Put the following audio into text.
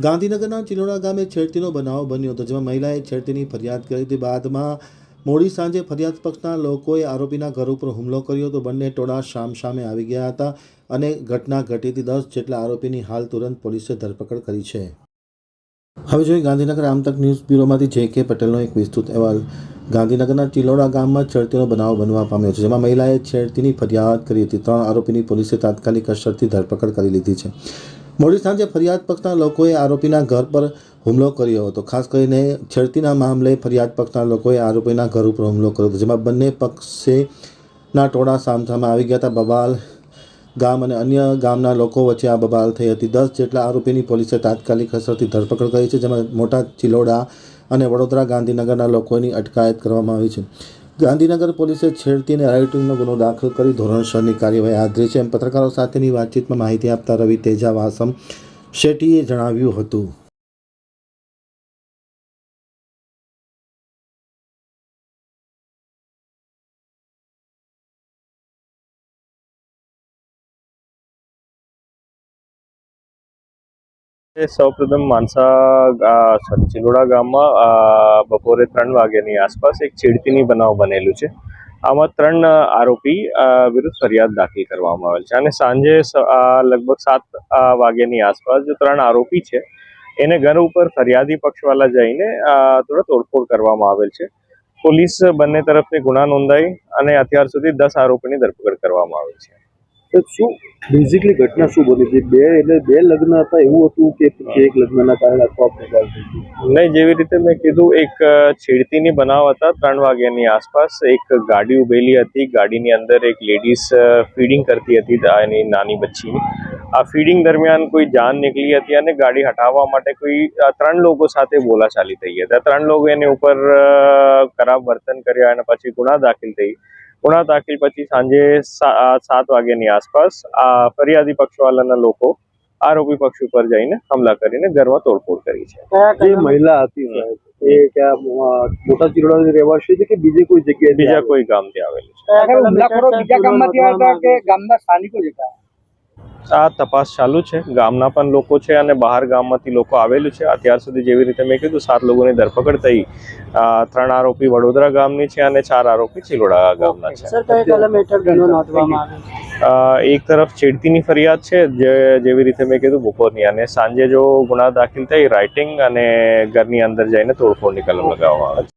ગાંધીનગરના ચિલોડા ગામે છેડતીનો બનાવ બન્યો હતો, જેમાં મહિલાએ છેડતીની ફરિયાદ કરી હતી. બાદમાં મોડી સાંજે ફરિયાદ પક્ષના લોકોએ આરોપીના ઘર ઉપર હુમલો કર્યો હતો. બંને ટોળા સામે આવી ગયા હતા અને ઘટના ઘટીથી 10 જેટલા આરોપીની હાલ તુરંત પોલીસે ધરપકડ કરી છે. હવે જોઈએ ગાંધીનગર આમતક ન્યૂઝ બ્યુરોમાંથી જે.કે. પટેલનો એક વિસ્તૃત અહેવાલ. ગાંધીનગરના ચિલોડા ગામમાં છેડતીનો બનાવ બનવા પામ્યો છે, જેમાં મહિલાએ છેડતીની ફરિયાદ કરી હતી. 3 આરોપીની પોલીસે તાત્કાલિક અસરથી ધરપકડ કરી લીધી છે. મોડી સાંજે ફરિયાદ પક્ષના લોકોએ આરોપીના ઘર પર હુમલો કર્યો હતો. ખાસ કરીને છેડતીના મામલે ફરિયાદ પક્ષના લોકોએ આરોપીના ઘર ઉપર હુમલો કર્યો હતો, જેમાં બંને પક્ષના ટોળા સામસામે આવી ગયા હતા. બબાલ ગામ અને અન્ય ગામના લોકો વચ્ચે આ બબાલ થઈ હતી. 10 જેટલા આરોપીની પોલીસે તાત્કાલિક અસરથી ધરપકડ કરી છે, જેમાં મોટા ચિલોડા અને વડોદરા ગાંધીનગરના લોકોની અટકાયત કરવામાં આવી છે. ગાંધીનગર પોલીસે છેડતી અને રાયોટિંગનો ગુનો દાખલ કરી ધોરણસરની કાર્યવાહી હાથ ધરી છે, એમ પત્રકારો સાથેની વાતચીતમાં માહિતી આપતા રવિ તેજા વાસમ શેટ્ટીએ જણાવ્યું હતું. સૌપ્રથમ ચિલોડા ગામમાં બપોરે 3 વાગ્યાની આસપાસ એક છેડતીની બનાવ બનેલું છે. આમાં 3 આરોપી વિરુદ્ધ ફરિયાદ દાખલ કરવામાં આવેલ છે અને સાંજે લગભગ 7 વાગ્યાની આસપાસ જે 3 આરોપી છે એને ઘર ઉપર ફરિયાદી પક્ષવાળા જઈને થોડા તોડફોડ કરવામાં આવેલ છે. પોલીસ બંને તરફથી ગુના નોંધાઈ અને અત્યાર સુધી 10 આરોપીની ધરપકડ કરવામાં આવેલ છે. શું બેઝિકલી ઘટના શું બની હતી? બે લગ્ન હતા એવું હતું કે એક લગ્નના કારણે નહીં, જેવી રીતે મેં કીધું, એક છેડતીની બનાવ હતા. 3 વાગ્યાની આસપાસ એક ગાડી ઉભેલી હતી. ગાડીની અંદર એક લેડીઝ ફીડિંગ કરતી હતી એની નાની બચ્ચીની. આ ફીડિંગ દરમિયાન કોઈ જાન નીકળી હતી અને ગાડી હટાવવા માટે કોઈ 3 લોકો સાથે બોલાચાલી થઈ હતી. 3 લોકો એની ઉપર ખરાબ વર્તન કર્યા અને પછી ગુના દાખલ થઈ. ગુના દાખલ પછી સાંજે 7 વાગ્યાની આસપાસ આ ફરિયાદી પક્ષવાળાના લોકો આરોપી પક્ષ ઉપર જઈને હુમલા કરીને ઘરમાં તોડફોડ કરી છે. જે મહિલા હતી એ ક્યાં મોટા ચિલોડાની રહેવાસી છે કે બીજે કોઈ જગ્યાએ? બીજા કોઈ ગામથી આવેલી છે. આ તપાસ ચાલુ છે. ગામના પણ લોકો છે અને બહાર ગામમાંથી લોકો આવેલું છે. અત્યાર સુધી જેવી રીતે મેં કીધું 7 લોકોની ધરપકડ થઈ. 3 આરોપી વડોદરા ગામની છે અને 4 આરોપી ચિલોડા ગામના છે. એક તરફ છેડતીની ફરિયાદ છે, જેવી રીતે મેં કીધું બપોરની, અને સાંજે જો ગુના દાખલ થઈ રાઇટિંગ અને ઘરની અંદર જઈને તોડફોડની કલમ લગાવવામાં આવે છે.